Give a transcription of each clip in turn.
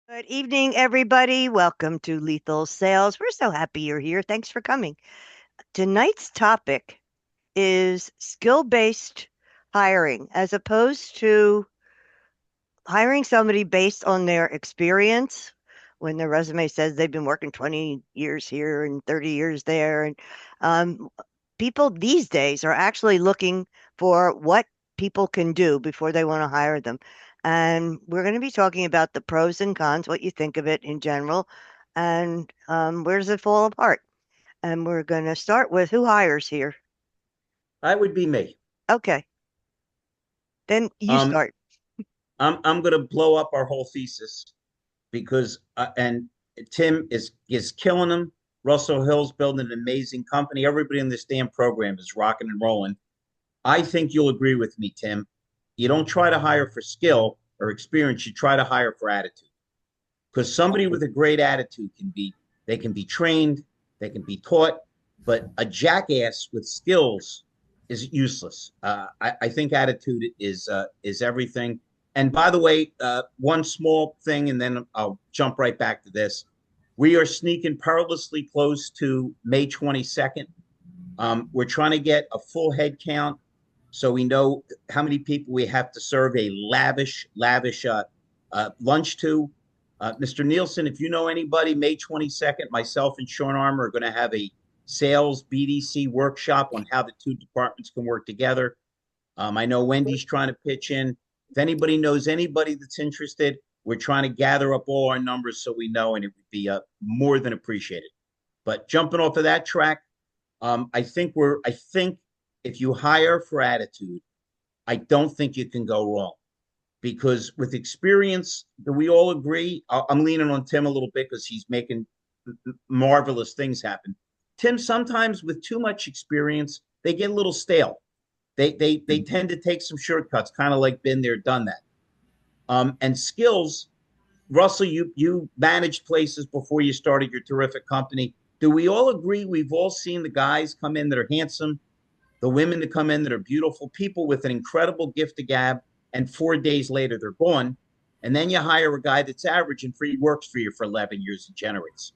Good evening, everybody. Welcome to Lethal Sales. We're so happy you're here. Thanks for coming. Tonight's topic is skill based hiring as opposed to hiring somebody based on their experience when their resume says they've been working 20 years here and 30 years there. And um, people these days are actually looking for what people can do before they want to hire them. And we're going to be talking about the pros and cons, what you think of it in general, and where does it fall apart. And we're going to start with who hires here. That would be me. Okay, then you Um, start. I'm going to blow up our whole thesis because and Tim is killing them. Russell Hill's building an amazing company. Everybody in this damn program is rocking and rolling. I think you'll agree with me, Tim. You don't try to hire for skill or experience. You try to hire for attitude because somebody with a great attitude they can be trained, they can be taught, but a jackass with skills is useless. I think attitude is everything. And by the way, one small thing, and then I'll jump right back to this. We are sneaking perilously close to May 22nd. We're trying to get a full head count so we know how many people we have to serve a lavish lunch to. Mr. Nielsen, if you know anybody, May 22nd, myself and Sean Armour are going to have a sales BDC workshop on how the two departments can work together. I know Wendy's trying to pitch in. If anybody knows anybody that's interested, we're trying to gather up all our numbers so we know, and it would be more than appreciated. But jumping off of that track, I think if you hire for attitude, I don't think you can go wrong because with experience, do we all agree? I'm leaning on Tim a little bit because he's making marvelous things happen. Tim, sometimes with too much experience, they get a little stale. They tend to take some shortcuts, kind of like been there, done that. And skills, Russell, you managed places before you started your terrific company. Do we all agree we've all seen the guys come in that are handsome, the women that come in that are beautiful, people with an incredible gift of gab, and 4 days later they're gone. And then you hire a guy that's average and free works for you for 11 years and generates.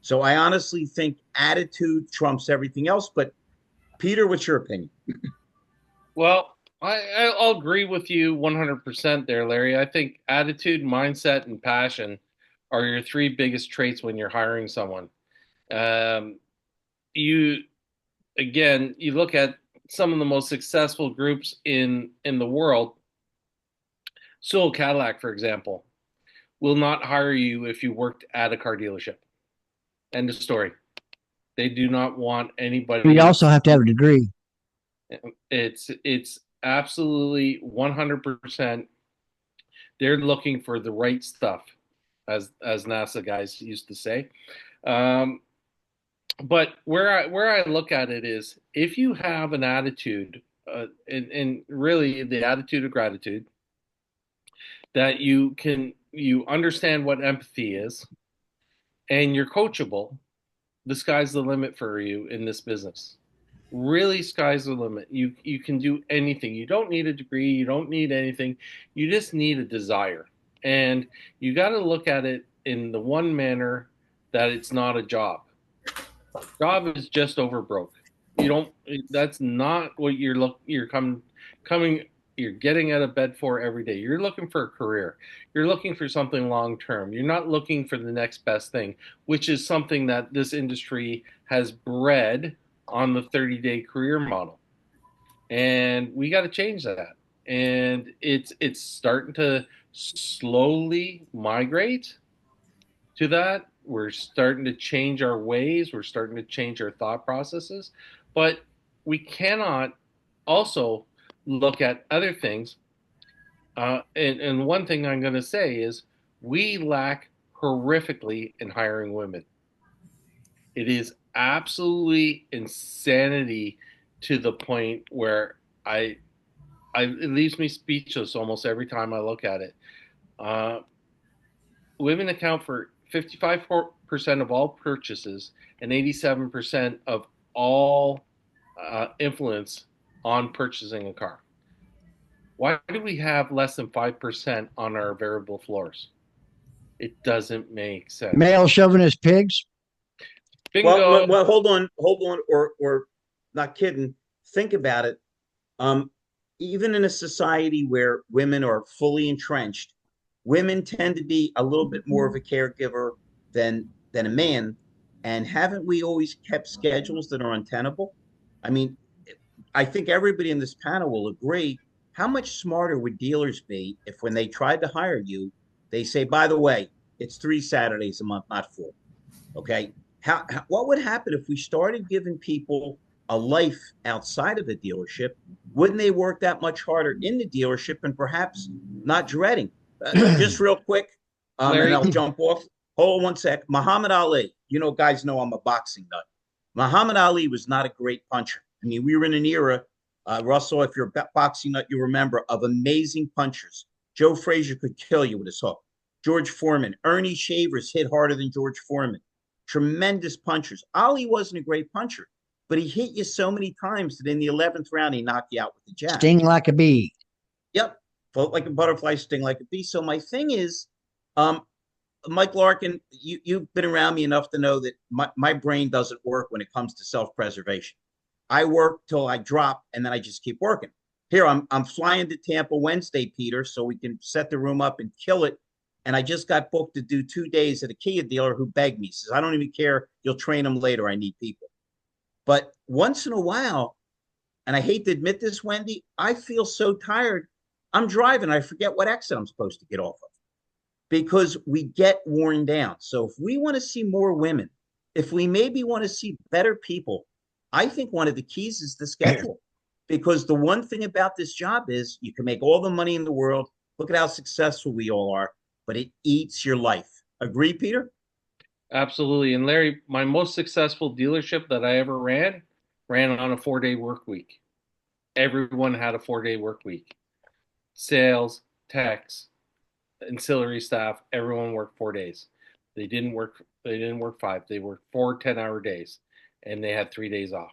So I honestly think attitude trumps everything else. But Peter, what's your opinion? Well, I'll agree with you 100% there, Larry. I think attitude, mindset, and passion are your three biggest traits when you're hiring someone. Um, you again, you look at some of the most successful groups in the world. Sewell Cadillac, for example, will not hire you if you worked at a car dealership. End of story. They do not want You anybody. also have to have a degree. It's absolutely 100%. They're looking for the right stuff, as NASA guys used to say. Um, but where I look at it is, if you have an attitude, and really the attitude of gratitude, that you understand what empathy is, and you're coachable, the sky's the limit for you in this business. Really, sky's the limit. You can do anything. You don't need a degree. You don't need anything. You just need a desire, and you got to look at it in the one manner that it's not a job. Job is just over broke. You don't. That's not what You're coming. You're getting out of bed for every day. You're looking for a career. You're looking for something long term. You're not looking for the next best thing, which is something that this industry has bred on the 30-day career model. And we got to change that. And it's starting to slowly migrate to that. We're starting to change our ways, we're starting to change our thought processes, but we cannot also look at other things. And one thing I'm going to say is we lack horrifically in hiring women. It is absolutely insanity to the point where I, it leaves me speechless almost every time I look at it. Uh, Women account for 55% of all purchases and 87% of all influence on purchasing a car. Why do we have less than 5% on our variable floors? It doesn't make sense. Male chauvinist pigs. Bingo. Well, hold on, or not kidding. Think about it. Um, Even in a society where women are fully entrenched, women tend to be a little bit more of a caregiver than a man. And haven't we always kept schedules that are untenable? I mean, I think everybody in this panel will agree. How much smarter would dealers be if, when they tried to hire you, they say, by the way, it's 3 Saturdays a month, not 4. Okay. What would happen if we started giving people a life outside of the dealership? Wouldn't they work that much harder in the dealership and perhaps not dreading? Just real quick, and I'll jump off. Hold on one sec. Muhammad Ali, guys know I'm a boxing nut. Muhammad Ali was not a great puncher. I mean, we were in an era, Russell, if you're a boxing nut, you remember, of amazing punchers. Joe Frazier could kill you with his hook. George Foreman, Ernie Shavers hit harder than George Foreman. Tremendous punchers. Ali wasn't a great puncher, but he hit you so many times that in the 11th round, he knocked you out with the jab. Sting like a bee. Yep. Float like a butterfly, sting like a bee. So my thing is, Mike Larkin, you've been around me enough to know that my brain doesn't work when it comes to self-preservation. I work till I drop, and then I just keep working. Here, I'm flying to Tampa Wednesday, Peter, so we can set the room up and kill it. And I just got booked to do 2 days at a Kia dealer who begged me. He says, I don't even care. You'll train them later. I need people. But once in a while, and I hate to admit this, Wendy, I feel so tired. I'm driving. I forget what exit I'm supposed to get off of because we get worn down. So if we want to see more women, if we maybe want to see better people, I think one of the keys is the schedule. Because the one thing about this job is you can make all the money in the world. Look at how successful we all are, but it eats your life. Agree, Peter? Absolutely. And Larry, my most successful dealership that I ever ran on a 4-day work week. Everyone had a 4-day work week. Sales, techs, ancillary staff, everyone worked 4 days. They didn't work 5. They worked 4 10-hour days, and they had 3 days off.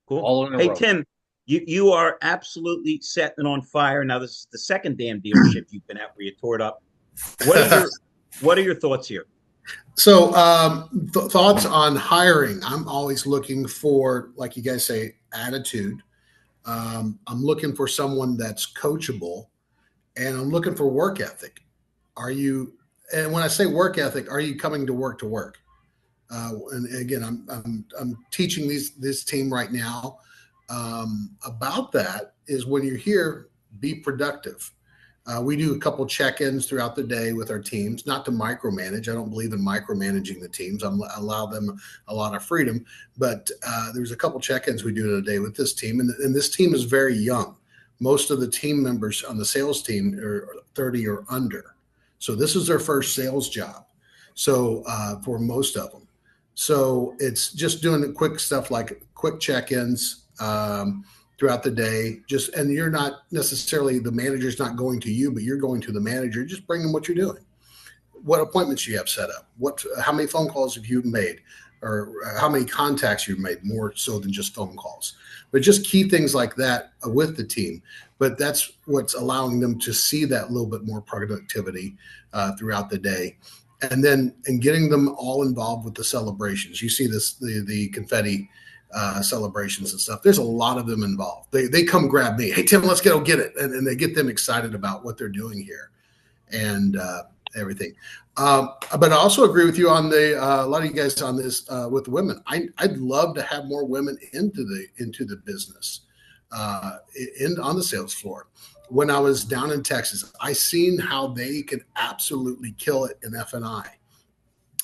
Cool. All in a Hey, row. Tim, you are absolutely setting on fire. Now, this is the second damn dealership you've been at where you tore it up. What are your thoughts here? So thoughts on hiring. I'm always looking for, like you guys say, attitude. I'm looking for someone that's coachable, and I'm looking for work ethic. And when I say work ethic, are you coming to work to work? And again, I'm teaching this team right now about that is when you're here, be productive. We do a couple check-ins throughout the day with our teams, not to micromanage. I don't believe in micromanaging the teams. I allow them a lot of freedom, but there's a couple check-ins we do in a day with this team. And this team is very young. Most of the team members on the sales team are 30 or under. So this is their first sales job. So for most of them. So it's just doing quick stuff like quick check-ins throughout the day. And you're not necessarily, the manager's not going to you, but you're going to the manager. Just bring them what you're doing. What appointments you have set up. How many phone calls have you made, or how many contacts you've made, more so than just phone calls. But just key things like that with the team. But that's what's allowing them to see that little bit more productivity throughout the day. And getting them all involved with the celebrations. You see the confetti celebrations and stuff. There's a lot of them involved. They come grab me. Hey, Tim, let's go get it. And they get them excited about what they're doing here and everything. But I also agree with you on a lot of you guys on this with women. I'd love to have more women into the business on the sales floor. When I was down in Texas, I seen how they could absolutely kill it in F&I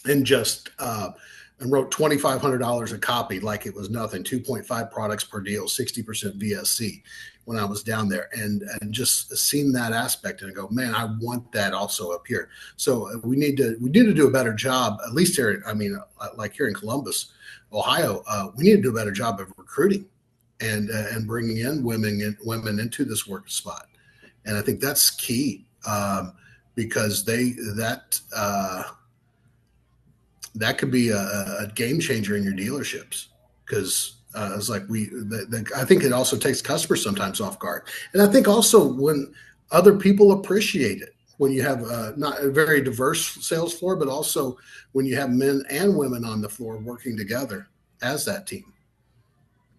and just and wrote $2,500 a copy like it was nothing, 2.5 products per deal, 60% VSC when I was down there, and just seen that aspect and I go, man, I want that also up here. So we need to do a better job, at least here. I mean, like here in Columbus, Ohio, we need to do a better job of recruiting and bringing in women into this work spot. And I think that's key because that could be a game changer in your dealerships because it's like I think it also takes customers sometimes off guard. And I think also when other people appreciate it, when you have not a very diverse sales floor, but also when you have men and women on the floor working together as that team.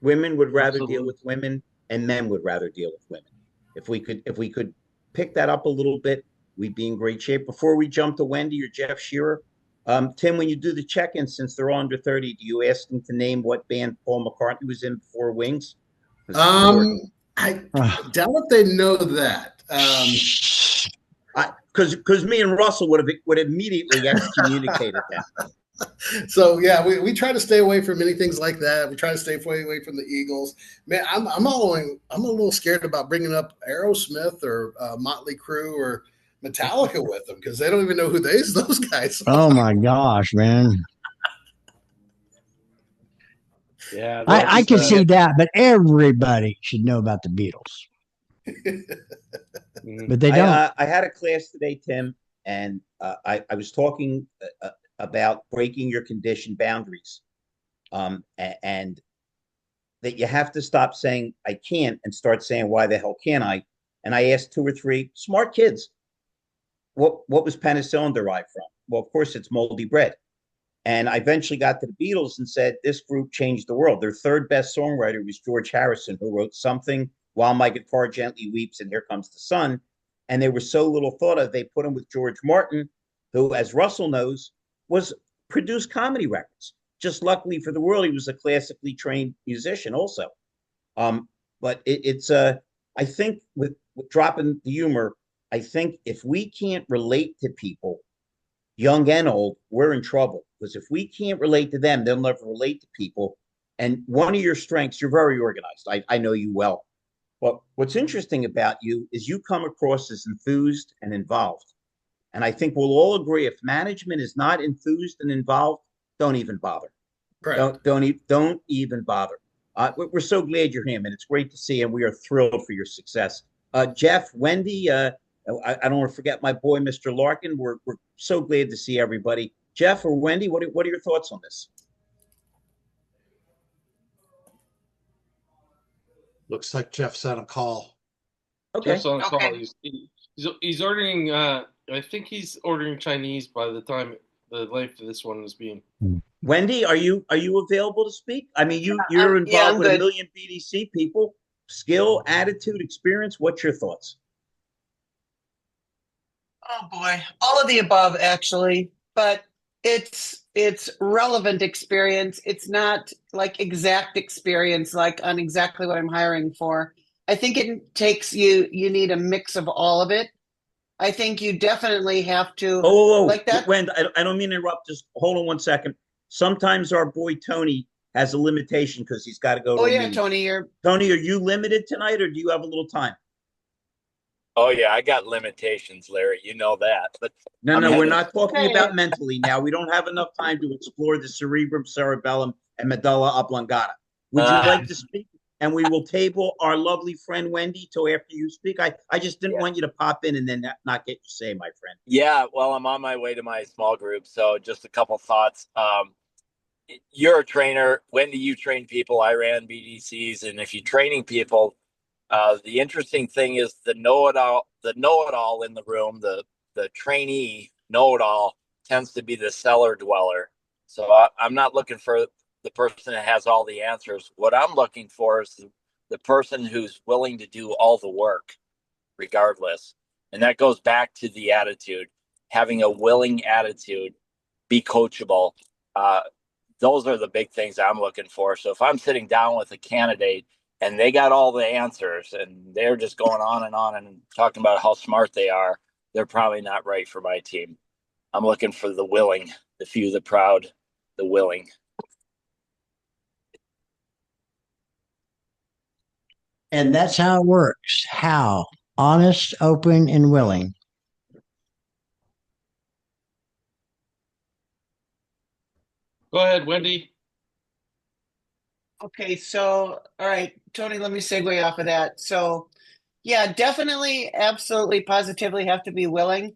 Women would rather deal Absolutely. with women, and men would rather deal with women. If we could pick that up a little bit, we'd be in great shape. Before we jump to Wendy or Jeff Scherer, Tim, when you do the check-in, since they're all under 30, do you ask them to name what band Paul McCartney was in before Wings? Because it's important. I Ah, doubt if they know that. Because me and Russell would have immediately excommunicated them. So yeah, we try to stay away from many things like that. We try to stay away from the Eagles. Man, I'm a little scared about bringing up Aerosmith or Motley Crue or Metallica with them because they don't even know who those guys oh are. my gosh, man. Yeah, I that's can see that, but everybody should know about the Beatles, mm, but they don't. I had a class today, Tim, and I was talking about breaking your conditioned boundaries, and that you have to stop saying I can't and start saying why the hell can't I? And I asked two or three smart kids, what was penicillin derived from? Well, of course, it's moldy bread. And I eventually got to the Beatles and said, this group changed the world. Their third best songwriter was George Harrison, who wrote Something, While My Guitar Gently Weeps, and Here Comes the Sun. And they were so little thought of, they put him with George Martin, who, as Russell knows, was produced comedy records. Just luckily for the world, he was a classically trained musician also. But I think with dropping the humor, I think if we can't relate to people, young and old, we're in trouble because if we can't relate to them, they'll never relate to people. And one of your strengths, you're very organized. I know you well. But what's interesting about you is you come across as enthused and involved. And I think we'll all agree if management is not enthused and involved, don't even bother. Correct. Don't even bother. We're so glad you're here, and it's great to see you, and we are thrilled for your success. Jeff, Wendy, I don't want to forget my boy, Mr. Larkin. We're so glad to see everybody. Jeff or Wendy, what are your thoughts on this? Looks like Jeff's on a call. Okay. Jeff's on a call. Okay. He's ordering. I think he's ordering Chinese by the time the length of this one is being. Wendy, are you available to speak? I mean, you're I'm involved with a good. million BDC people. Skill, attitude, experience. What's your thoughts? Oh boy, all of the above actually, but it's relevant experience. It's not like exact experience, like on exactly what I'm hiring for. I think it takes you need a mix of all of it. I think you definitely have to like that. Wendy, I don't mean to interrupt. Just hold on one second. Sometimes our boy Tony has a limitation because he's got to go to Oh a yeah, meeting. Tony, Tony, are you limited tonight, or do you have a little time? Oh yeah, I got limitations, Larry. You know that. But No, I'm no, we're headed. not talking Okay. about mentally now. We don't have enough time to explore the cerebrum, cerebellum, and medulla oblongata. Would you like to speak? And we will table our lovely friend Wendy till after you speak. I just didn't Yeah. want you to pop in and then not get your say, my friend. Yeah, well, I'm on my way to my small group, so just a couple thoughts. You're a trainer. When do you train people? I ran BDCs, and if you're training people, the interesting thing is the know-it-all in the room, the trainee know-it-all tends to be the cellar dweller. So I'm not looking for the person that has all the answers. What I'm looking for is the person who's willing to do all the work, regardless. And that goes back to the attitude, having a willing attitude, be coachable. Those are the big things I'm looking for. So if I'm sitting down with a candidate and they got all the answers and they're just going on and talking about how smart they are, they're probably not right for my team. I'm looking for the willing, the few, the proud, the willing. And that's how it works. How? Honest, open, and willing. Go ahead, Wendy. Okay, so all right, Tony, let me segue off of that. So yeah, definitely, absolutely, positively have to be willing.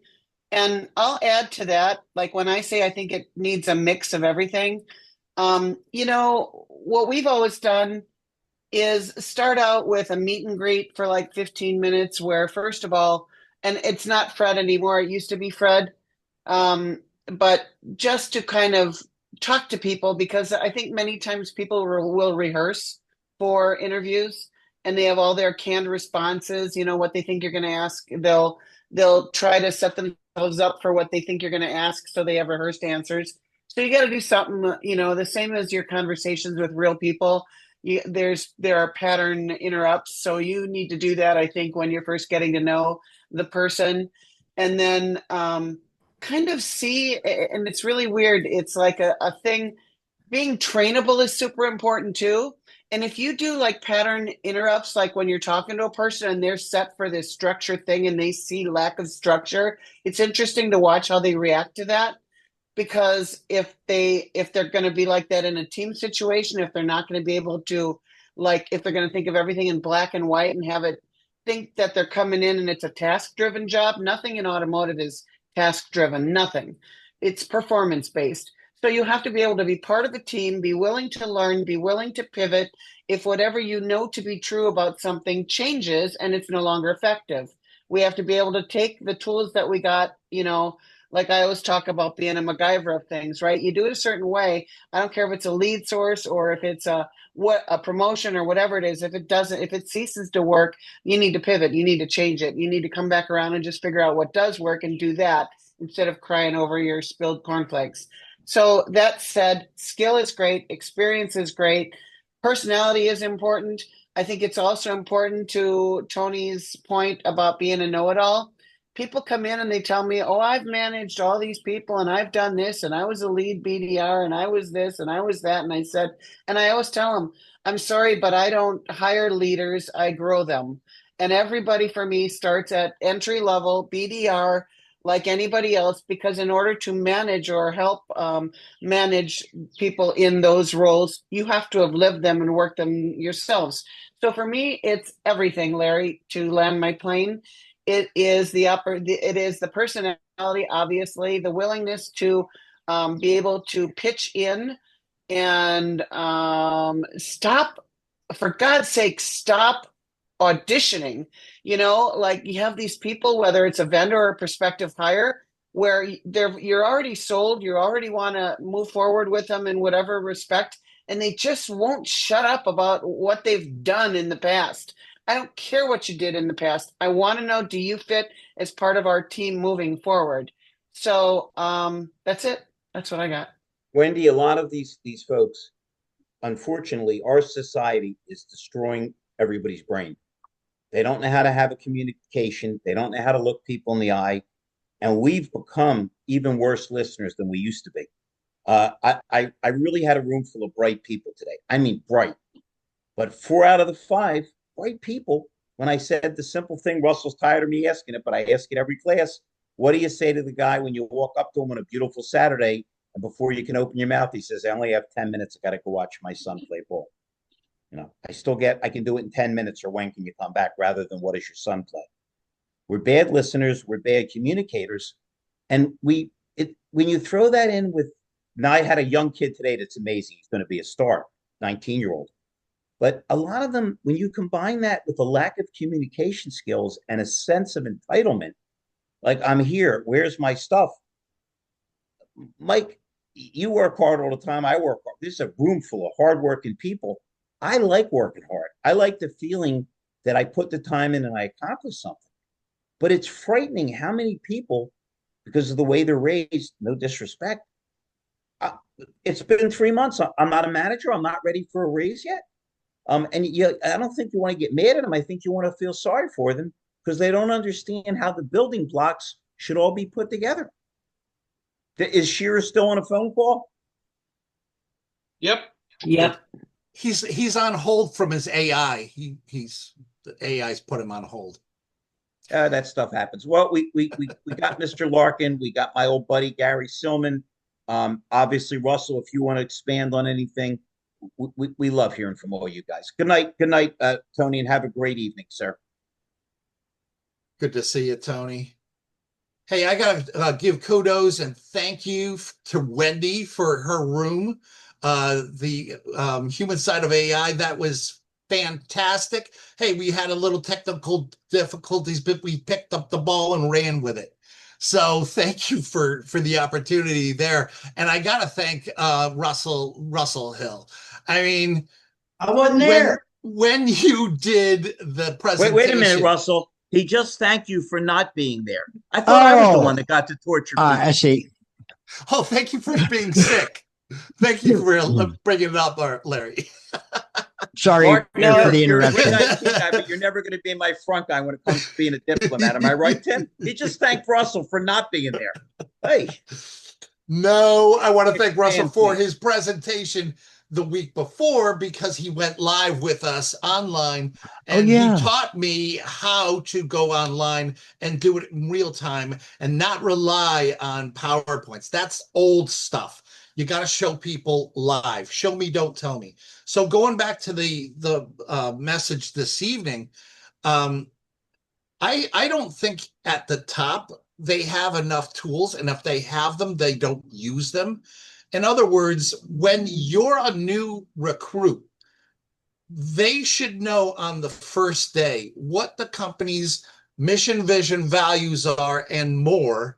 And I'll add to that, like when I say I think it needs a mix of everything, what we've always done is start out with a meet and greet for like 15 minutes, where first of all, and it's not Fred anymore. It used to be Fred. But just to kind of talk to people, because I think many times people will rehearse for interviews and they have all their canned responses, what they think you're going to ask. They'll try to set themselves up for what they think you're going to ask, so they have rehearsed answers. So you got to do something, the same as your conversations with real people. There are pattern interrupts, so you need to do that, I think, when you're first getting to know the person, and then kind of see. And it's really weird. It's like a thing. Being trainable is super important too. And if you do like pattern interrupts, like when you're talking to a person and they're set for this structure thing and they see lack of structure, it's interesting to watch how they react to that. Because if they're going to be like that in a team situation, if they're not going to be able to, like, if they're going to think of everything in black and white and have it think that they're coming in and it's a task driven job. Nothing in automotive is task driven, nothing. It's performance based. So you have to be able to be part of a team, be willing to learn, be willing to pivot if whatever you know to be true about something changes and it's no longer effective. We have to be able to take the tools that we got, like I always talk about being a MacGyver of things, right? You do it a certain way. I don't care if it's a lead source or if it's a promotion or whatever it is. If it ceases to work, you need to pivot. You need to change it. You need to come back around and just figure out what does work and do that instead of crying over your spilled cornflakes. So that said, skill is great. Experience is great. Personality is important. I think it's also important, to Tony's point about being a know-it-all. People come in and they tell me, oh, I've managed all these people and I've done this and I was a lead BDR and I was this and I was that. And I always tell them, I'm sorry, but I don't hire leaders. I grow them. And everybody for me starts at entry level BDR like anybody else, because in order to manage or help manage people in those roles, you have to have lived them and worked them yourselves. So for me, it's everything, Larry, to land my plane. It is the personality, obviously, the willingness to be able to pitch in and stop, for God's sake, stop auditioning. Like you have these people, whether it's a vendor or a prospective hire, where you're already sold, you already want to move forward with them in whatever respect, and they just won't shut up about what they've done in the past. I don't care what you did in the past. I want to know, do you fit as part of our team moving forward? So that's it. That's what I got. Wendy, a lot of these folks, unfortunately, our society is destroying everybody's brain. They don't know how to have a communication. They don't know how to look people in the eye. And we've become even worse listeners than we used to be. I really had a room full of bright people today. I mean, bright. But 4 out of the 5 bright people, when I said the simple thing, Russell's tired of me asking it, but I ask it every class. What do you say to the guy when you walk up to him on a beautiful Saturday, and before you can open your mouth, he says, I only have 10 minutes. I got to go watch my son play ball. I can do it in 10 minutes, or when can you come back, rather than what does your son play? We're bad listeners. We're bad communicators. And when you throw that in with, now I had a young kid today that's amazing. He's going to be a star, 19-year-old. But a lot of them, when you combine that with a lack of communication skills and a sense of entitlement, like, I'm here, where's my stuff? Mike, you work hard all the time. I work hard. This is a room full of hardworking people. I like working hard. I like the feeling that I put the time in and I accomplish something. But it's frightening how many people, because of the way they're raised, no disrespect, it's been 3 months. I'm not a manager. I'm not ready for a raise yet. I don't think you want to get mad at them. I think you want to feel sorry for them, because they don't understand how the building blocks should all be put together. Is Scherer still on a phone call? Yep. He's on hold from his AI. The AI's put him on hold. That stuff happens. Well, we got Mr. Larkin. We got my old buddy Gary Sillman. Obviously, Russell, if you want to expand on anything, we love hearing from all you guys. Good night, Tony, and have a great evening, sir. Good to see you, Tony. Hey, I gotta give kudos and thank you to Wendy for her room. The human side of AI, that was fantastic. Hey, we had a little technical difficulties, but we picked up the ball and ran with it. So thank you for the opportunity there. And I gotta thank Russell Hill. I mean, I wasn't there. When you did the presentation. Wait a minute, Russell. He just thanked you for not being there. I thought I was the one that got to torture people. I see. Oh, thank you for being sick. Thank you for bringing it up, Larry. Sorry Mark, for the interruption. You're a nice guy, but you're never going to be my front guy when it comes to being a diplomat. Am I right, Tim? He just thanked Russell for not being there. Hey. No, I want to thank Russell for his presentation the week before, because he went live with us online, and he taught me how to go online and do it in real time and not rely on PowerPoints. That's old stuff. You got to show people live. Show me, don't tell me. So going back to the message this evening, I don't think at the top they have enough tools, and if they have them, they don't use them. In other words, when you're a new recruit, they should know on the first day what the company's mission, vision, values are, and more,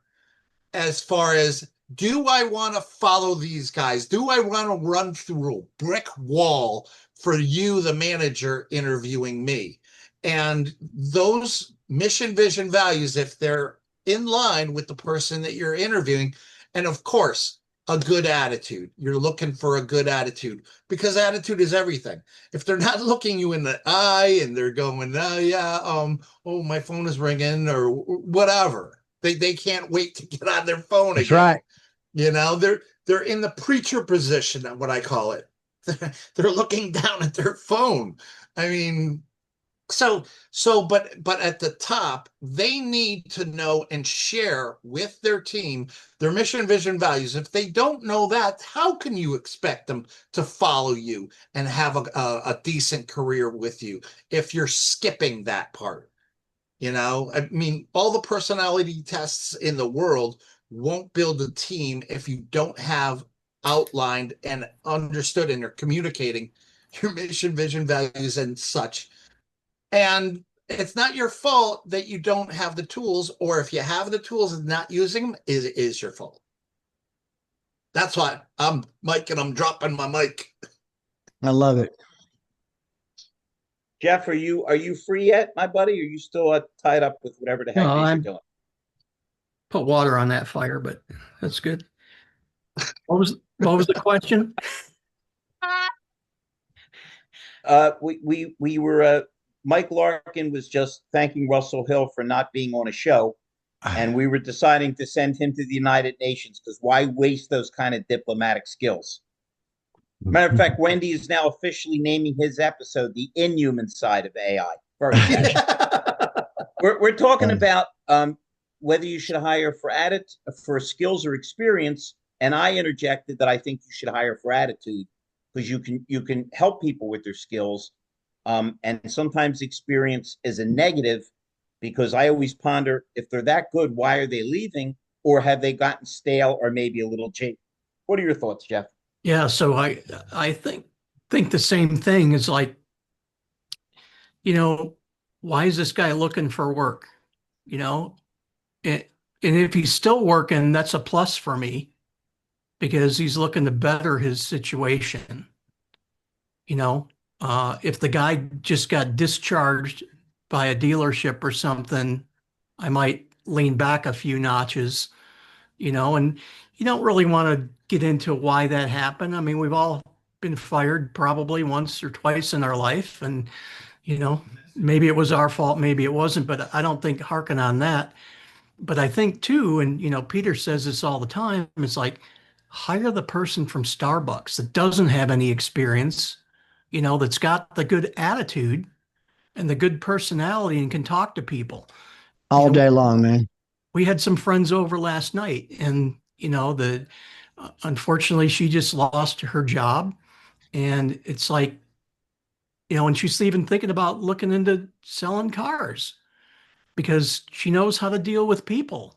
as far as, do I want to follow these guys? Do I want to run through a brick wall for you, the manager, interviewing me? And those mission, vision, values, if they're in line with the person that you're interviewing, and of course, a good attitude. You're looking for a good attitude, because attitude is everything. If they're not looking you in the eye and they're going, oh, my phone is ringing or whatever, they can't wait to get on their phone That's again. right. You know, they're in the preacher position, what I call it. They're looking down at their phone. I mean, but at the top, they need to know and share with their team their mission, vision, values. If they don't know that, how can you expect them to follow you and have a decent career with you if you're skipping that part? You know, I mean, all the personality tests in the world won't build a team if you don't have outlined and understood, and you're communicating your mission, vision, values, and such. And it's not your fault that you don't have the tools, or if you have the tools and not using them, is your fault. That's why I'm Mike, and I'm dropping my mic. I love it. Jeff, are you free yet, my buddy? Or are you still tied up with whatever the heck you're doing? Put water on that fire, but that's good. What was the question? We were Mike Larkin was just thanking Russell Hill for not being on a show, and we were deciding to send him to the United Nations, because why waste those kind of diplomatic skills? Matter of fact, Wendy is now officially naming his episode "The Inhuman Side of AI." Very catchy. We're talking about whether you should hire for skills or experience, and I interjected that I think you should hire for attitude, because you can help people with their skills, and sometimes experience is a negative, because I always ponder, if they're that good, why are they leaving, or have they gotten stale or maybe a little jaded? What are your thoughts, Jeff? Yeah, so I think the same thing. Is like, you know, why is this guy looking for work? You know, and if he's still working, that's a plus for me, because he's looking to better his situation. You know, if the guy just got discharged by a dealership or something, I might lean back a few notches, you know, and you don't really want to get into why that happened. I mean, we've all been fired probably once or twice in our life, and, you know, maybe it was our fault, maybe it wasn't, but I don't think harken on that. But I think too, and, you know, Peter says this all the time, it's like, hire the person from Starbucks that doesn't have any experience, you know, that's got the good attitude and the good personality and can talk to people all day long, man. We had some friends over last night, and, you know, unfortunately she just lost her job, and it's like, you know, and she's even thinking about looking into selling cars because she knows how to deal with people,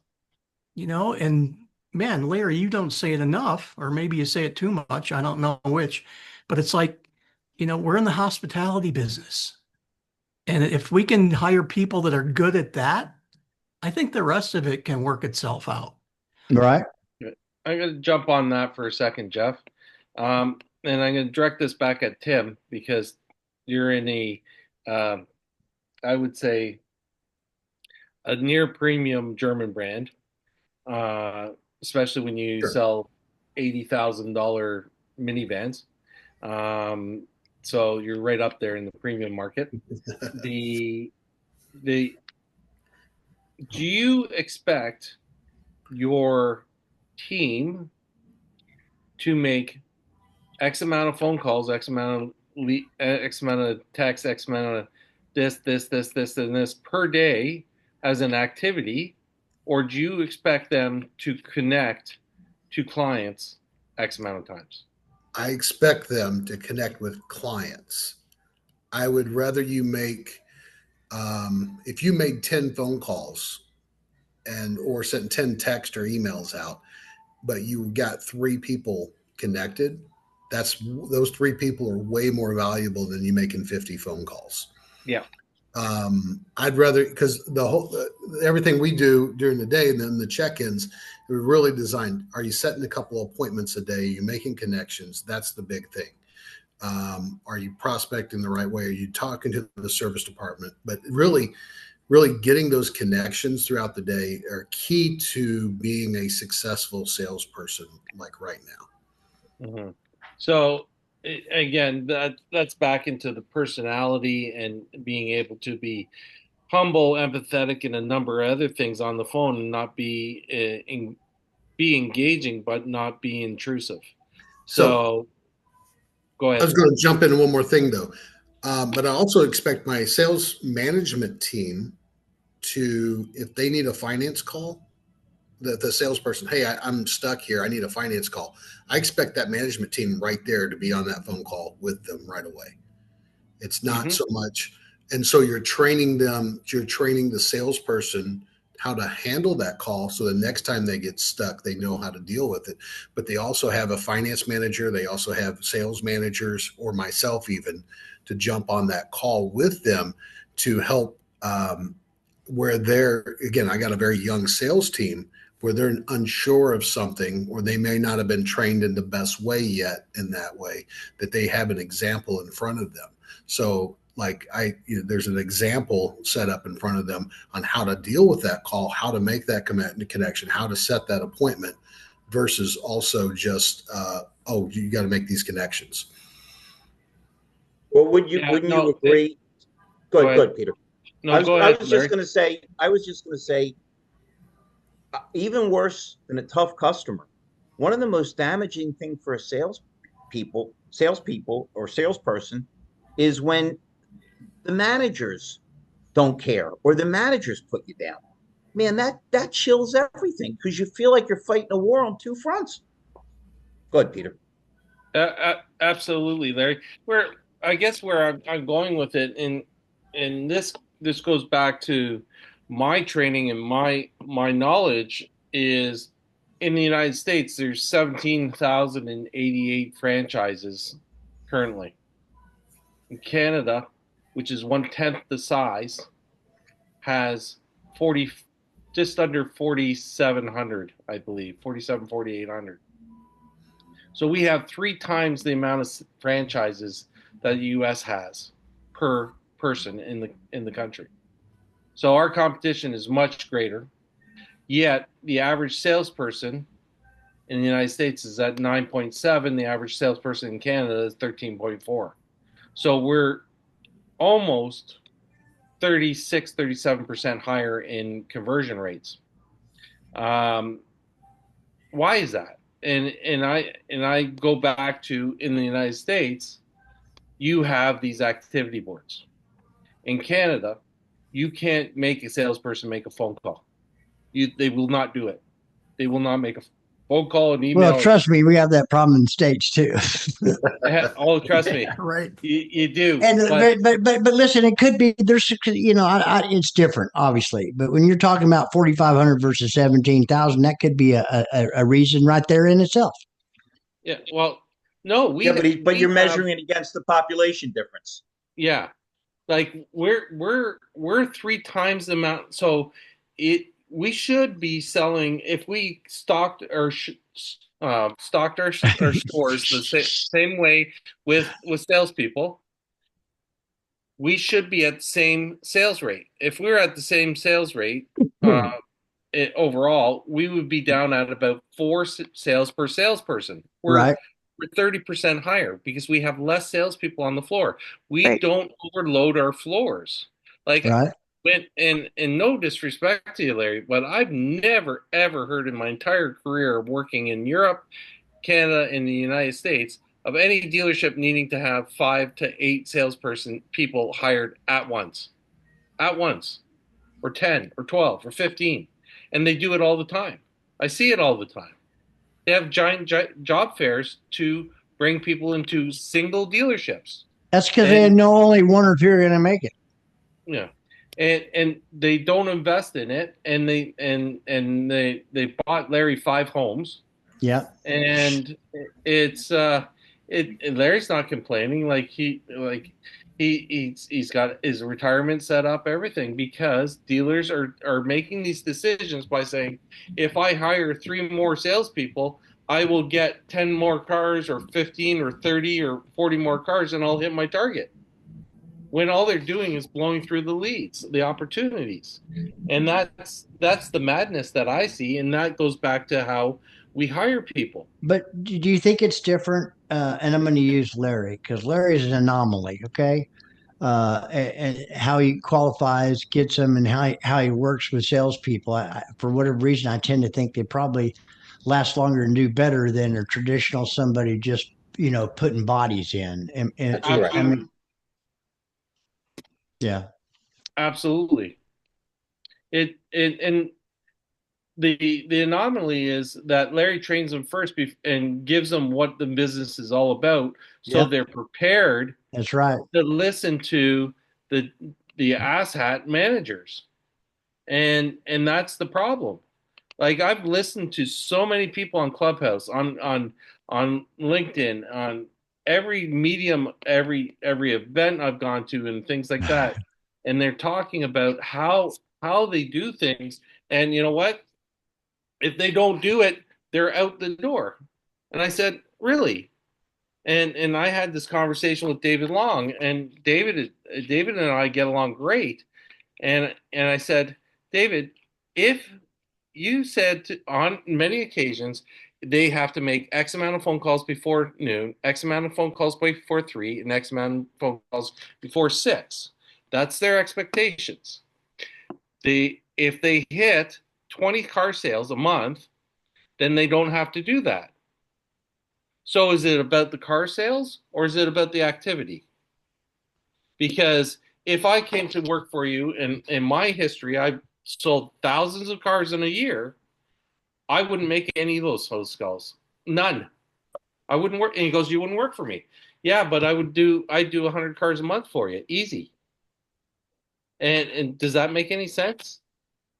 you know. And man, Larry, you don't say it enough, or maybe you say it too much, I don't know which, but it's like, we're in the hospitality business. And if we can hire people that are good at that, I think the rest of it can work itself out. Right. I'm going to jump on that for a second, Jeff. And I'm going to direct this back at Tim because you're in I would say, a near premium German brand, especially when you sell $80,000 minivans. So you're right up there in the premium market. Do you expect your team to make X amount of phone calls, X amount of text, X amount of this, and this per day as an activity, or do you expect them to connect to clients X amount of times? I expect them to connect with clients. I would rather you make, if you made 10 phone calls or sent 10 text or emails out, but you got 3 people connected, those 3 people are way more valuable than you making 50 phone calls. Yeah. I'd rather, because everything we do during the day and then the check-ins, we're really designed. Are you setting a couple of appointments a day? Are you making connections? That's the big thing. Are you prospecting the right way? Are you talking to the service department? But really getting those connections throughout the day are key to being a successful salesperson like right now. Mm-hmm. So again, that's back into the personality and being able to be humble, empathetic, and a number of other things on the phone, and not be engaging, but not be intrusive. So go ahead. I was going to jump in one more thing though, but I also expect my sales management team to, if they need a finance call, the salesperson, hey, I'm stuck here, I need a finance call. I expect that management team right there to be on that phone call with them right away. It's not so much. And so you're training the salesperson how to handle that call. So the next time they get stuck, they know how to deal with it. But they also have a finance manager. They also have sales managers, or myself even, to jump on that call with them to help where again, I got a very young sales team where they're unsure of something, or they may not have been trained in the best way yet in that way, that they have an example in front of them. So there's an example set up in front of them on how to deal with that call, how to make that connection, how to set that appointment, versus also just, you got to make these connections. Well, wouldn't you agree? Go ahead, Peter. No, go ahead. I was just going to say, even worse than a tough customer, one of the most damaging thing for a salespeople or salesperson is when the managers don't care, or the managers put you down. Man, that chills everything, because you feel like you're fighting a war on 2 fronts. Go ahead, Peter. Absolutely, Larry. Where I'm going with it, and this goes back to my training and my knowledge, is in the United States there's 17,088 franchises currently. In Canada, which is 1/10 the size, has just under 4,700, I believe, 4,800. So we have 3 times the amount of franchises that the U.S. has per person in the country. So our competition is much greater. Yet the average salesperson in the United States is at 9.7. The average salesperson in Canada is 13.4. So we're almost 36, 37% higher in conversion rates. Why is that? And I go back to, in the United States, you have these activity boards. In Canada, you can't make a salesperson make a phone call. They will not do it. They will not make a phone call, an email. Well, trust me, we have that problem in the States too. Oh, trust me. Right. You do. But listen, it could be, it's different, obviously. But when you're talking about 4,500 versus 17,000, that could be a reason right there in itself. Yeah. Well, No, Yeah, but you're we have, measuring it against the population difference. yeah. Like we're 3 times the amount. So we should be selling if we stocked our stores the same way with salespeople. We should be at the same sales rate. If we were at the same sales rate, overall, we would be down at about 4 sales per salesperson. Right. We're 30% higher because we have less salespeople on the floor. We Right. don't overload our floors. Like Right. and no disrespect to you, Larry, but I've never ever heard in my entire career of working in Europe, Canada, and the United States of any dealership needing to have 5 to 8 salesperson people hired at once, or 10, or 12, or 15, and they do it all the time. I see it all the time. They have giant job fairs to bring people into single dealerships. That's because they know only one or two are going to make it. Yeah, and they don't invest in it, and they bought Larry 5 homes. Yeah, and it's Larry's not complaining. He's got his retirement set up, everything, because dealers are making these decisions by saying, if I hire 3 more salespeople, I will get 10 more cars, or 15, or 30, or 40 more cars, and I'll hit my target. When all they're doing is blowing through the leads, the opportunities. And that's the madness that I see. And that goes back to how we hire people. but do you think it's different? And I'm going to use Larry because Larry is an anomaly. Okay, and how he qualifies, gets them, and how he works with salespeople. For whatever reason, I tend to think they probably last longer and do better than a traditional somebody just putting bodies in. That's correct. I mean, yeah, Absolutely. And the anomaly is that Larry trains them first and gives them what the business is all about, so they're prepared. That's right. To listen to the asshat managers, and that's the problem. Like, I've listened to so many people on Clubhouse, on LinkedIn, on every medium, every event I've gone to, and things like that, and they're talking about how they do things, and you know what? If they don't do it, they're out the door. And I said, really? And I had this conversation with David Long, and David and I get along great. And I said, David, if you said on many occasions they have to make X amount of phone calls before noon, X amount of phone calls before 3, and X amount of phone calls before 6, that's their expectations. If they hit 20 car sales a month, then they don't have to do that. So is it about the car sales, or is it about the activity? Because if I came to work for you, and in my history, I've sold thousands of cars in a year, I wouldn't make any of those calls. None. I wouldn't work. And he goes, you wouldn't work for me. Yeah, but I'd do 100 cars a month for you. Easy. And does that make any sense?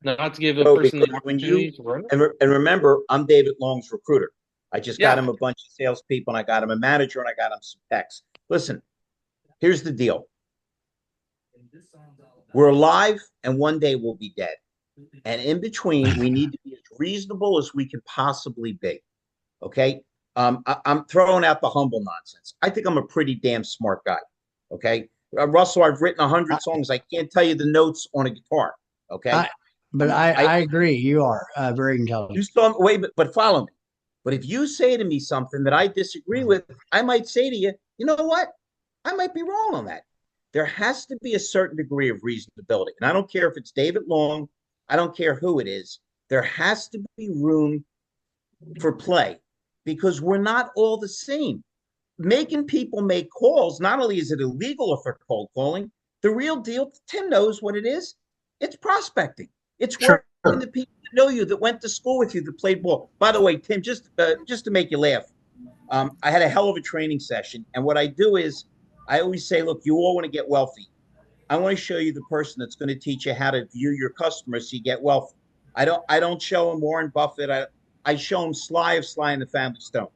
Not to give a person the opportunity to run it? And remember, I'm David Long's recruiter. I just got him a bunch of salespeople, and I got him a manager, and I got him some techs. Listen, here's the deal. We're alive, and one day we'll be dead. And in between, we need to be as reasonable as we can possibly be. Okay? I'm throwing out the humble nonsense. I think I'm a pretty damn smart guy. Okay? Russell, I've written 100 songs. I can't tell you the notes on a guitar. Okay? I agree. You are very intelligent. You saw, wait, but follow me. But if you say to me something that I disagree with, I might say to you, you know what? I might be wrong on that. There has to be a certain degree of reasonability. And I don't care if it's David Long. I don't care who it is. There has to be room for play, because we're not all the same. Making people make calls, not only is it illegal if they're cold calling, the real deal, Tim knows what it is. It's prospecting. It's working the people that know you, that went to school with you, that played ball. By the way, Tim, just to make you laugh, I had a hell of a training session. And what I do is I always say, look, you all want to get wealthy. I want to show you the person that's going to teach you how to view your customers so you get wealthy. I don't show them Warren Buffett. I show them Sly of Sly and the Family Stone.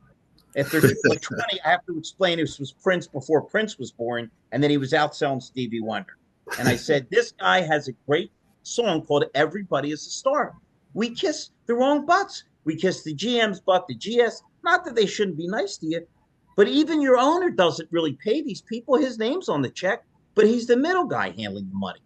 If there's like 20, I have to explain this was Prince before Prince was born, and then he was out selling Stevie Wonder. And I said, this guy has a great song called Everybody is a Star. We kiss the wrong butts. We kiss the GM's butt, the GS. Not that they shouldn't be nice to you, but even your owner doesn't really pay these people. His name's on the check, but he's the middle guy handling the money.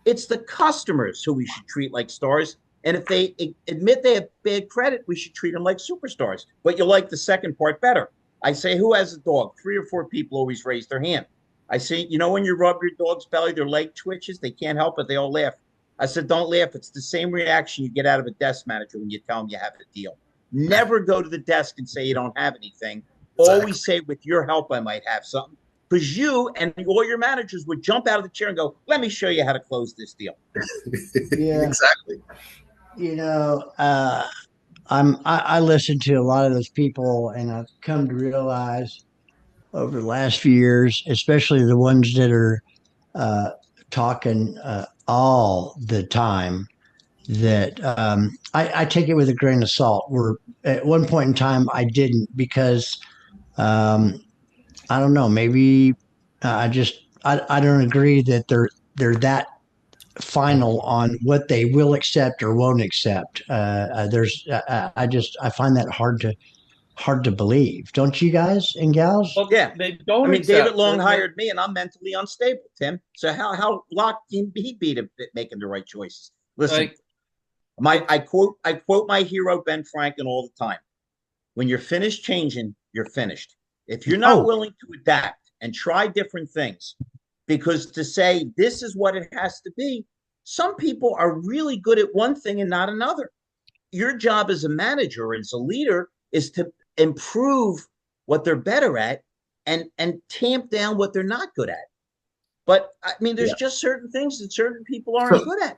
It's the customers who we should treat like stars. And if they admit they have bad credit, we should treat them like superstars. But you'll like the second part better. I say, who has a dog? 3 or 4 people always raise their hand. I say, you know, when you rub your dog's belly, their leg twitches, they can't help it. They all laugh. I said, don't laugh. It's the same reaction you get out of a desk manager when you tell them you have a deal. Never go to the desk and say you don't have anything. Exactly. Always say, with your help, I might have something. Because you and all your managers would jump out of the chair and go, let me show you how to close this deal. Yeah, exactly. You know, I listen to a lot of those people, and I've come to realize over the last few years, especially the ones that are talking all the time, that I take it with a grain of salt. Where at one point in time I didn't, because I don't know, maybe I don't agree that they're that final on what they will accept or won't accept. I find that hard to believe. Don't you guys and gals? Well, yeah, they don't. I mean, David Long hired me, and I'm mentally unstable, Tim. So how locked can he be to making the right choices? Listen, I quote my hero Ben Franklin all the time. When you're finished changing, you're finished. If you're not willing to adapt and try different things, because to say this is what it has to be, some people are really good at one thing and not another. Your job as a manager, as a leader, is to improve what they're better at and tamp down what they're not good at. But I mean, there's just certain things that certain people aren't good at.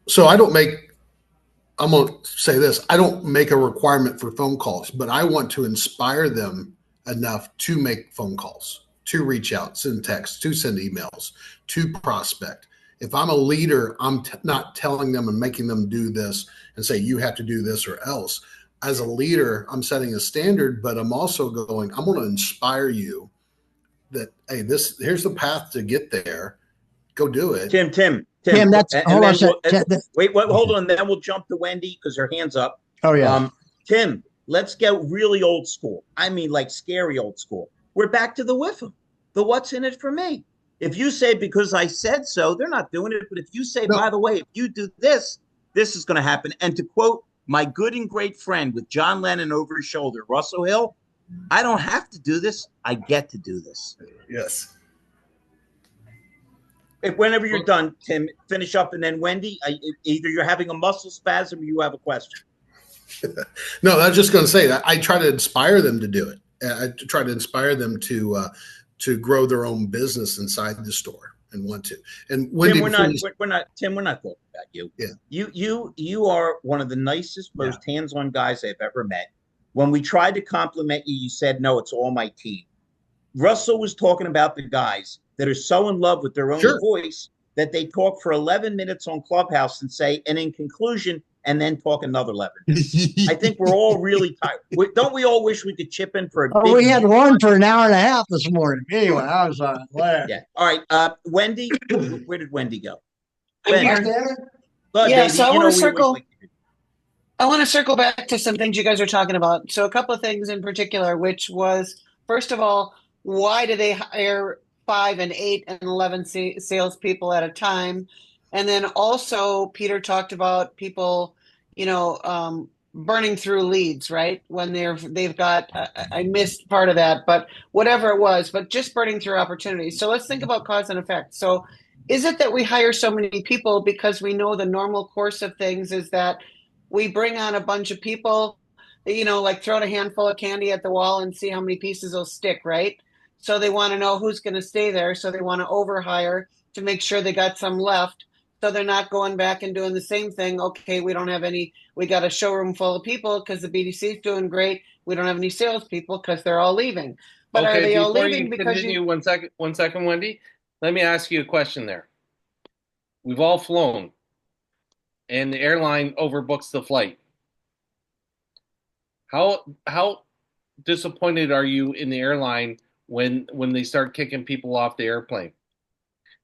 So I'm going to say this. I don't make a requirement for phone calls, but I want to inspire them enough to make phone calls, to reach out, send texts, to send emails, to prospect. If I'm a leader, I'm not telling them and making them do this and say, you have to do this or else. As a leader, I'm setting a standard, but I'm also going, I'm going to inspire you that, hey, here's the path to get there. Go do it. Tim, that's hold on. Hold on. Then we'll jump to Wendy because her hand's up. Oh yeah. Tim, let's get really old school. I mean, like scary old school. We're back to the whiffum. The what's in it for me. If you say because I said so, they're not doing it. But if you say, by the way, if you do this, this is going to happen. And to quote my good and great friend with John Lennon over his shoulder, Russell Hill, I don't have to do this. I get to do this. Yes. Whenever you're done, Tim, finish up. And then Wendy, either you're having a muscle spasm or you have a question. No, I was just going to say that I try to inspire them to do it. I try to inspire them to grow their own business inside the store and want to. And Wendy, Tim, we're not talking about you. Yeah. You are one of the nicest, most hands-on guys I've ever met. When we tried to compliment you, you said, no, it's all my team. Russell was talking about the guys that are so in love with their own voice that they talk for 11 minutes on Clubhouse and say, and in conclusion, and then talk another 11 minutes. I think we're all really tired. Don't we all wish we could chip in for a big we had one for an hour and a half this morning. Anyway, I was glad. Yeah. All right. Wendy, where did Wendy go? So I want to circle. I want to circle back to some things you guys are talking about. So a couple of things in particular, which was, first of all, why do they hire 5 and 8 and 11 salespeople at a time? And then also Peter talked about people, burning through leads, right? When they've got, I missed part of that, but whatever it was, but just burning through opportunities. So let's think about cause and effect. So is it that we hire so many people because we know the normal course of things is that we bring on a bunch of people, like throwing a handful of candy at the wall and see how many pieces will stick, right? So they want to know who's going to stay there. So they want to overhire to make sure they got some left. So they're not going back and doing the same thing. Okay, we don't have any, we got a showroom full of people because the BDC is doing great. We don't have any salespeople because they're all leaving. But are they all leaving because continue, one second, Wendy. Let me ask you a question there. We've all flown and the airline overbooks the flight. How disappointed are you in the airline when they start kicking people off the airplane?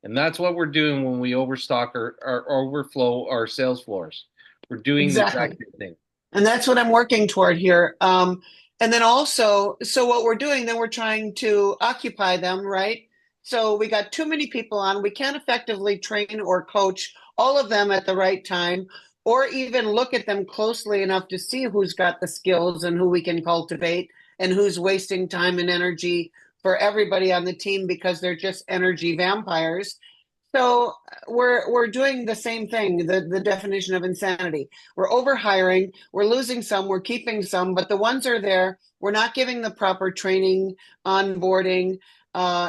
And that's what we're doing when we overstock or overflow our sales floors. We're doing the exact Exactly. same thing. And that's what I'm working toward here. And then also, so what we're doing, then we're trying to occupy them, right? So we got too many people on. We can't effectively train or coach all of them at the right time, or even look at them closely enough to see who's got the skills and who we can cultivate and who's wasting time and energy for everybody on the team because they're just energy vampires. So we're doing the same thing, the definition of insanity. We're overhiring, we're losing some, we're keeping some, but the ones are there. We're not giving the proper training, onboarding,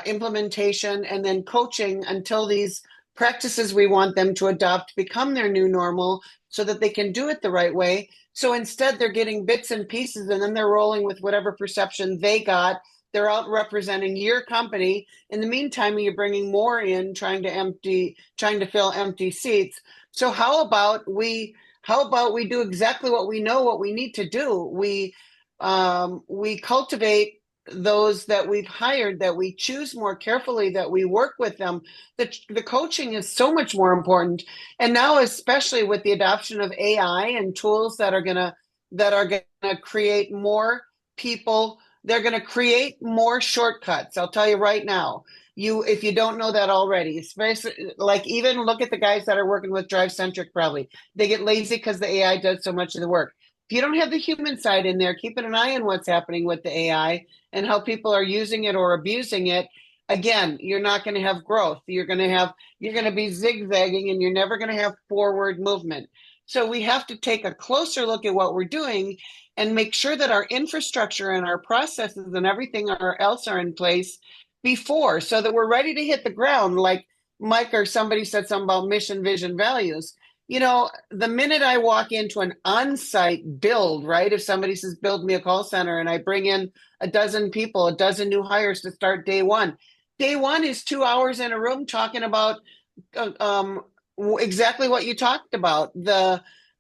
implementation, and then coaching until these practices we want them to adopt become their new normal so that they can do it the right way. So instead, they're getting bits and pieces, and then they're rolling with whatever perception they got. They're out representing your company. In the meantime, you're bringing more in, trying to fill empty seats. So how about we do exactly what we know what we need to do? We cultivate those that we've hired, that we choose more carefully, that we work with them. The coaching is so much more important. And now, especially with the adoption of AI and tools that are gonna create more people, they're gonna create more shortcuts. I'll tell you right now. If you don't know that already, especially like even look at the guys that are working with Drive Centric, probably they get lazy because the AI does so much of the work. If you don't have the human side in there, keeping an eye on what's happening with the AI and how people are using it or abusing it, again, you're not going to have growth. You're going to be zigzagging and you're never going to have forward movement. So we have to take a closer look at what we're doing and make sure that our infrastructure and our processes and everything else are in place before, so that we're ready to hit the ground. Like Mike or somebody said something about mission, vision, values. The minute I walk into an on-site build, right? If somebody says, build me a call center, and I bring in a dozen people, a dozen new hires to start day one. Day one is 2 hours in a room talking about exactly what you talked about,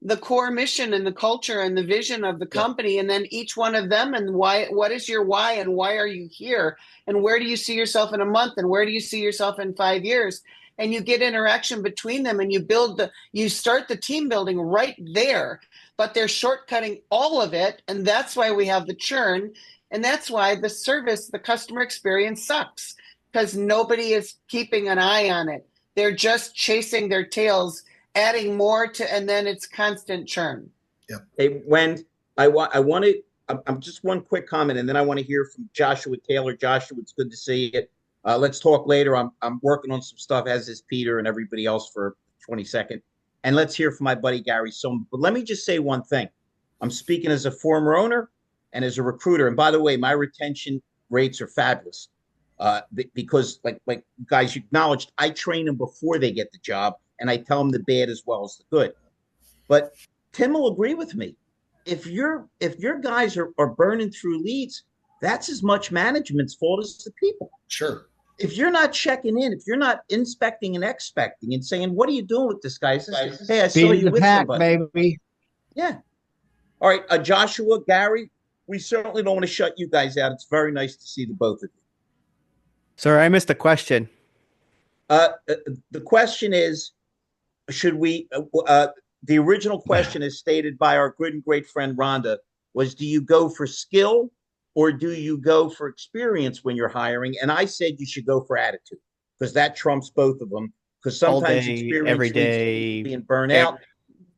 the core mission and the culture and the vision of the company, and then each one of them, and what is your why, and why are you here, and where do you see yourself in a month, and where do you see yourself in 5 years? And you get interaction between them, and you start the team building right there. But they're shortcutting all of it, and that's why we have the churn, and that's why the customer experience sucks, because nobody is keeping an eye on it. They're just chasing their tails, adding more to, and then it's constant churn. Yep. Hey, Wen, I want to. I'm just one quick comment, and then I want to hear from Joshua Taylor. Joshua, it's good to see you. Let's talk later. I'm working on some stuff, as is Peter and everybody else, for 22nd. And let's hear from my buddy Gary Sillman. But let me just say one thing. I'm speaking as a former owner and as a recruiter. And by the way, my retention rates are fabulous because, like guys, you acknowledged, I train them before they get the job, and I tell them the bad as well as the good. But Tim will agree with me. If your guys are burning through leads, that's as much management's fault as the people. Sure. If you're not checking in, if you're not inspecting and expecting and saying, what are you doing with this guy? Hey, I saw you with somebody. Baby. Yeah. All right, Joshua, Gary, we certainly don't want to shut you guys out. It's very nice to see the both of you. Sorry, I missed the question. The question is, should we, the original question is stated by our good and great friend Rhonda, was, do you go for skill or do you go for experience when you're hiring? And I said you should go for attitude, because that trumps both of them. Because sometimes day, experience every day, being burnt out.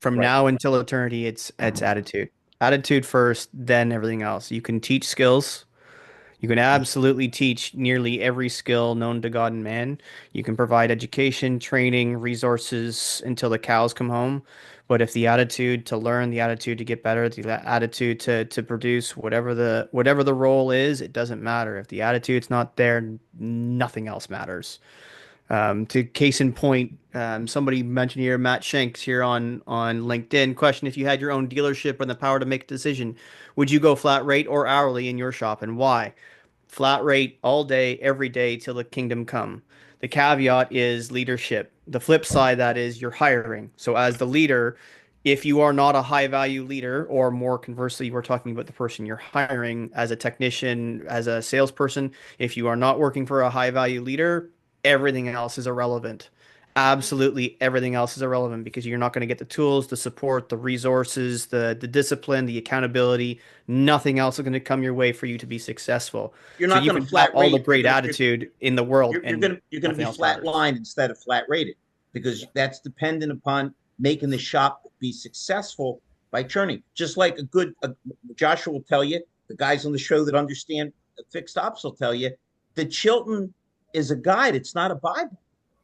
From now until eternity, it's attitude. Attitude first, then everything else. You can teach skills. You can absolutely teach nearly every skill known to God and man. You can provide education, training, resources until the cows come home. But if the attitude to learn, the attitude to get better, the attitude to produce whatever the role is, it doesn't matter. If the attitude's not there, nothing else matters. To case in point, somebody mentioned here, Matt Shanks here on LinkedIn. Question: if you had your own dealership and the power to make a decision, would you go flat rate or hourly in your shop, and why? Flat rate all day, every day till the kingdom come. The caveat is leadership. The flip side of that is you're hiring. So as the leader, If you are not a high value leader, or more conversely, we're talking about the person you're hiring as a technician, as a salesperson, if you are not working for a high value leader, everything else is irrelevant. Absolutely everything else is irrelevant, because you're not going to get the tools, the support, the resources, the discipline, the accountability. Nothing else is going to come your way for you to be successful. You're So not you going can to have flat all the rate. great attitude in the world, and You're going to nothing be else flat matters. lined instead of flat rated, because that's dependent upon making the shop be successful by churning. Just like Joshua will tell you, the guys on the show that understand fixed ops will tell you, the Chilton is a guide. It's not a Bible.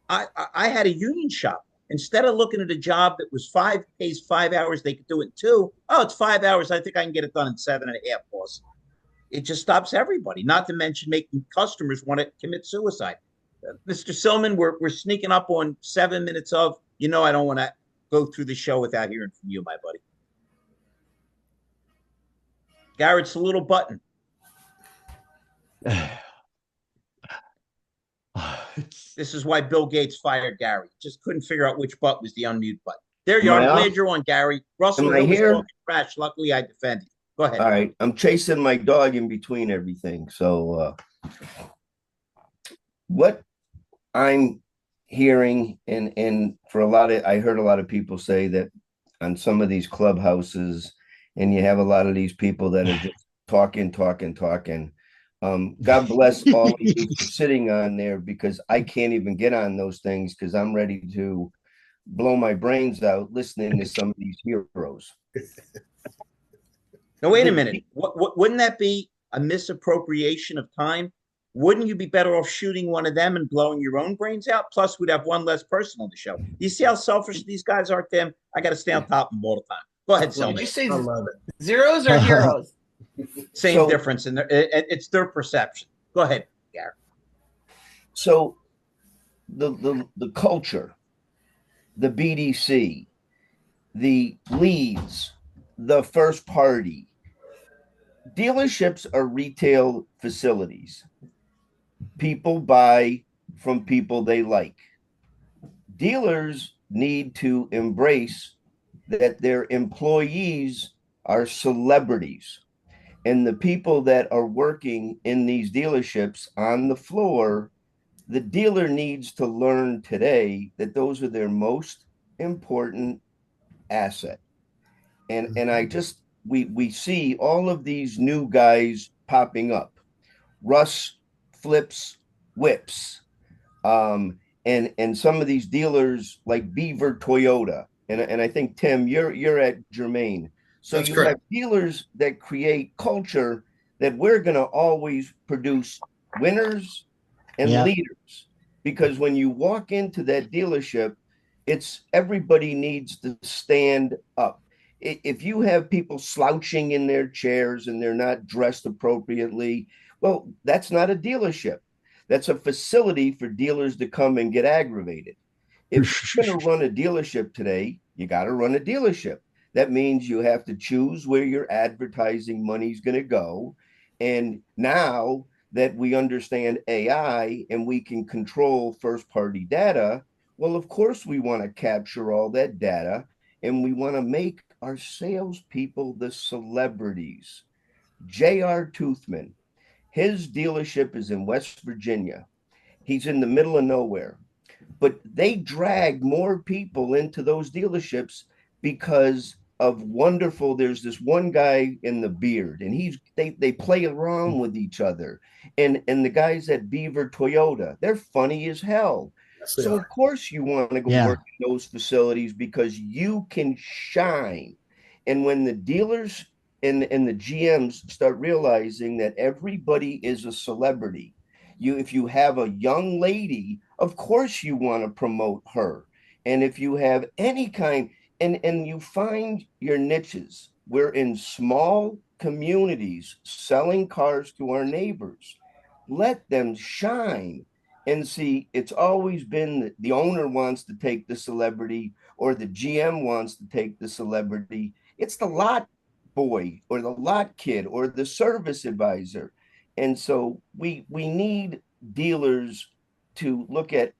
I had a union shop. Instead of looking at a job that was pays 5 hours, they could do it in two. Oh, it's 5 hours. I think I can get it done in 7.5, boss. It just stops everybody, not to mention making customers want to commit suicide. Mr. Sillman, we're sneaking up on 7 minutes of, I don't want to go through the show without hearing from you, my buddy. Garrett's the little button. This is why Bill Gates fired Gary. Just couldn't figure out which button was the unmute button. There you are. I'm glad you're on, Gary. Russell Hill was talking trash. Luckily, I defended. Go ahead. All right. I'm chasing my dog in between everything. So what I'm hearing, and for I heard a lot of people say that on some of these clubhouses, and you have a lot of these people that are just talking. God bless all of you for sitting on there, because I can't even get on those things because I'm ready to blow my brains out listening to some of these heroes. Now, wait a minute. Wouldn't that be a misappropriation of time? Wouldn't you be better off shooting one of them and blowing your own brains out? Plus, we'd have one less person on the show. You see how selfish these guys are, Tim? I got to stay on top of them all the time. Go ahead, Sillman. You say zeros or heroes? Same difference, and it's their perception. Go ahead, Gary. So the culture, the BDC, the leads, the first party, dealerships are retail facilities. People buy from people they like. Dealers need to embrace that their employees are celebrities. And the people that are working in these dealerships on the floor, the dealer needs to learn today that those are their most important asset. And we see all of these new guys popping up. Russ flips whips. And some of these dealers like Beaver Toyota. And I think, Tim, you're at Germain. So that's correct. Have dealers that create culture that we're going to always produce winners and leaders. Because when you walk into that dealership, everybody needs to stand up. If you have people slouching in their chairs and they're not dressed appropriately, well, that's not a dealership. That's a facility for dealers to come and get aggravated. If you're going to run a dealership today, you got to run a dealership. That means you have to choose where your advertising money is going to go. And now that we understand AI and we can control first-party data, well, of course, we want to capture all that data, and we want to make our salespeople the celebrities. J.R. Toothman, his dealership is in West Virginia. He's in the middle of nowhere. But they drag more people into those dealerships because of there's this one guy in the beard, and they play around with each other. And the guys at Beaver Toyota, they're funny as hell. Yes, so of course you want to go work in those facilities because you can shine. And when the dealers and the GMs start realizing that everybody is a celebrity, if you have a young lady, of course you want to promote her. And if you have any kind, and you find your niches, we're in small communities selling cars to our neighbors. Let them shine. And see, it's always been that the owner wants to take the celebrity or the GM wants to take the celebrity. It's the lot boy or the lot kid or the service advisor. And so we need dealers to look at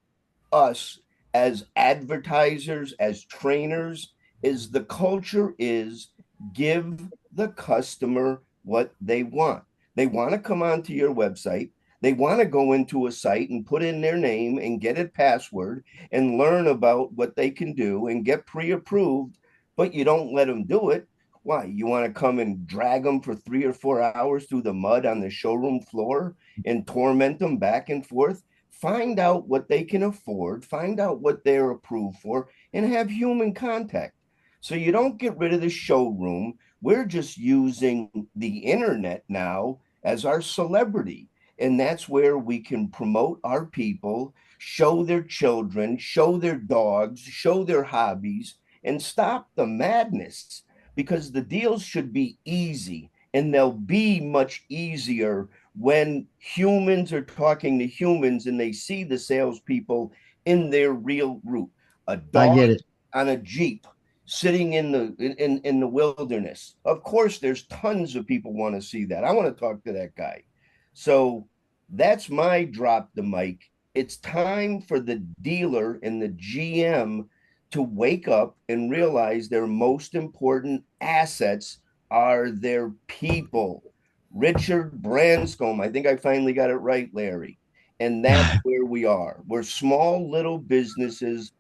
us as advertisers, as trainers, is the culture is give the customer what they want. They want to come onto your website. They want to go into a site and put in their name and get a password and learn about what they can do and get pre-approved, but you don't let them do it. Why? You want to come and drag them for 3 or 4 hours through the mud on the showroom floor and torment them back and forth? Find out what they can afford, find out what they're approved for, and have human contact. So you don't get rid of the showroom. We're just using the internet now as our celebrity. And that's where we can promote our people, show their children, show their dogs, show their hobbies, and stop the madness, because the deals should be easy, and they'll be much easier when humans are talking to humans and they see the salespeople in their real route. A I dog get it. on a Jeep sitting in the wilderness. Of course, there's tons of people want to see that. I want to talk to that guy. So that's my drop the mic. It's time for the dealer and the GM to wake up and realize their most important assets are their people. Richard Branscombe, I think I finally got it right, Larry. And that's where we are. We're small little businesses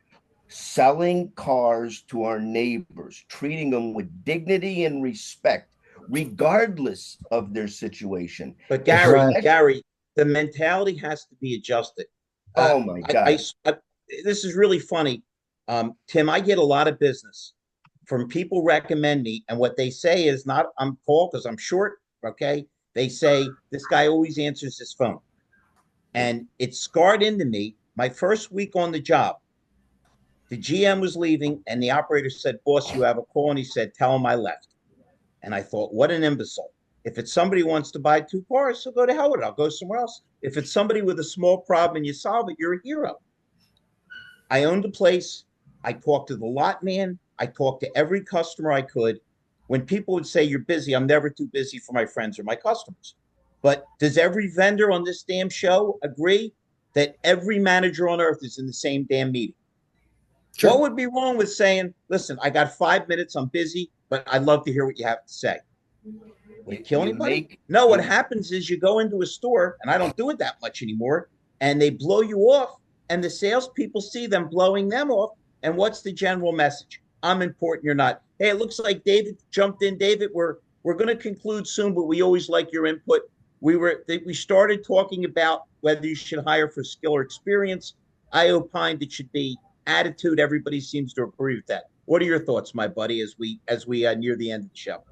selling cars to our neighbors, treating them with dignity and respect, regardless of their situation. But Gary, the mentality has to be adjusted. Oh my God. This is really funny. Tim, I get a lot of business from people recommend me, and what they say is not I'm tall because I'm short. Okay. They say this guy always answers his phone. And it scarred into me. My first week on the job, the GM was leaving, and the operator said, "Boss, you have a call." And he said, "Tell him I left." And I thought, what an imbecile. If it's somebody who wants to buy 2 cars, so go to hell with it. I'll go somewhere else. If it's somebody with a small problem and you solve it, you're a hero. I owned a place. I talked to the lot man. I talked to every customer I could. When people would say you're busy, I'm never too busy for my friends or my customers. But does every vendor on this damn show agree that every manager on earth is in the same damn meeting? Sure. What would be wrong with saying, listen, I got 5 minutes, I'm busy, but I'd love to hear what you have to say? Would it kill anybody? No, what happens is you go into a store, and I don't do it that much anymore, and they blow you off, and the salespeople see them blowing them off. And what's the general message? I'm important, you're not. Hey, it looks like David jumped in. David, we're going to conclude soon, but we always like your input. We started talking about whether you should hire for skill or experience. I opined it should be attitude. Everybody seems to agree with that. What are your thoughts, my buddy, as we near the end of the show?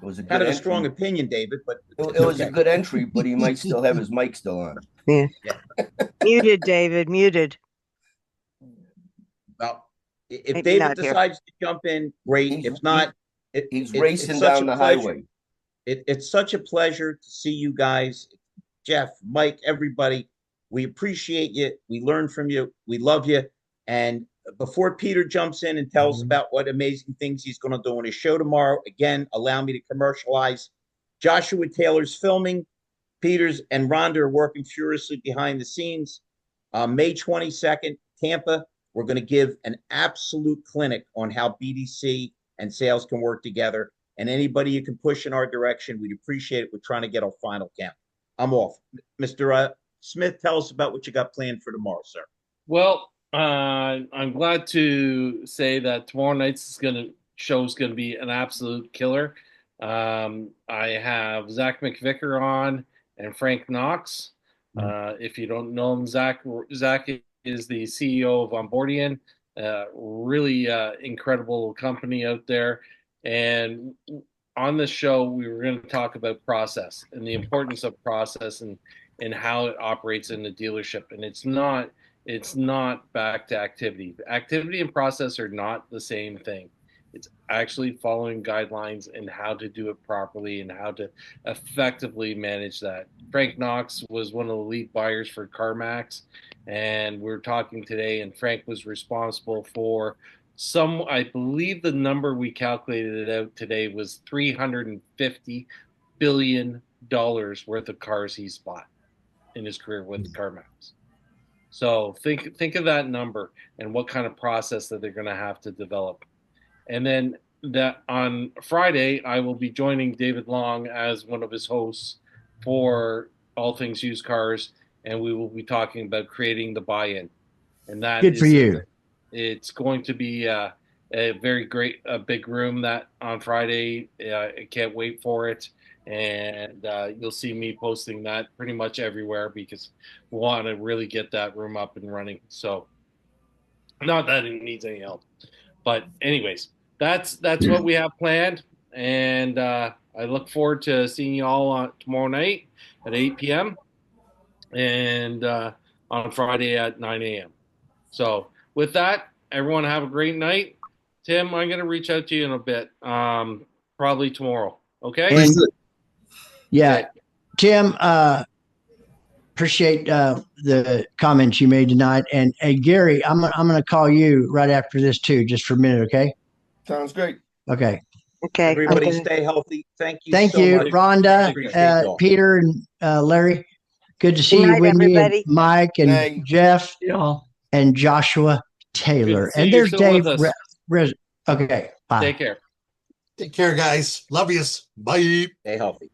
It was a kind of a strong opinion, David, but it was a good entry, but he might still have his mic still on. Yeah. Muted, David, muted. Well, if maybe David decides to jump in, great. If not, he's racing down the highway. It's such a pleasure to see you guys, Jeff, Mike, everybody. We appreciate you. We learn from you. We love you. And before Peter jumps in and tells about what amazing things he's going to do on his show tomorrow, again, allow me to commercialize. Joshua Taylor's filming. Peters and Rhonda are working furiously behind the scenes. May 22nd, Tampa, we're going to give an absolute clinic on how BDC and sales can work together. And anybody you can push in our direction, we'd appreciate it. We're trying to get our final count. I'm off. Mr. Smith, tell us about what you got planned for tomorrow, sir. Well, I'm glad to say that tomorrow night's show is going to be an absolute killer. I have Zach McVicker on and Frank Knox. If you don't know him, Zach is the CEO of Onboardian, really incredible company out there. And on this show, we were going to talk about process and the importance of process and how it operates in the dealership. And it's not back to activity. Activity and process are not the same thing. It's actually following guidelines and how to do it properly and how to effectively manage that. Frank Knox was one of the lead buyers for CarMax, and we're talking today, and Frank was responsible for I believe the number we calculated it out today was $350 billion worth of cars he's bought. in his career with CarMax. So think of that number and what kind of process that they're going to have to develop. And then that on Friday, I will be joining David Long as one of his hosts for All Things Used Cars, and we will be talking about creating the buy-in. And that Good for you. It's going to be a very great, big room that on Friday. I can't wait for it. And you'll see me posting that pretty much everywhere because we want to really get that room up and running. So not that it needs any help, but anyways, that's what we have planned. And I look forward to seeing you all on tomorrow night at 8 p.m. and on Friday at 9 a.m. So with that, everyone have a great night. Tim, I'm going to reach out to you in a bit, probably tomorrow. Okay? And yeah, okay. Tim, appreciate the comments you made tonight. And hey, Gary, I'm going to call you right after this too, just for a minute. Okay. Sounds great. Okay. Okay. Everybody stay healthy. Thank you. Thank so you, much. Rhonda, Peter, and Larry. Good to see Good you, night, Wendy, everybody. and Mike, and Jeff, and Joshua Taylor. And there's Dave. Okay. Bye. Take care. Take care, guys. Love yous. Bye. Stay healthy.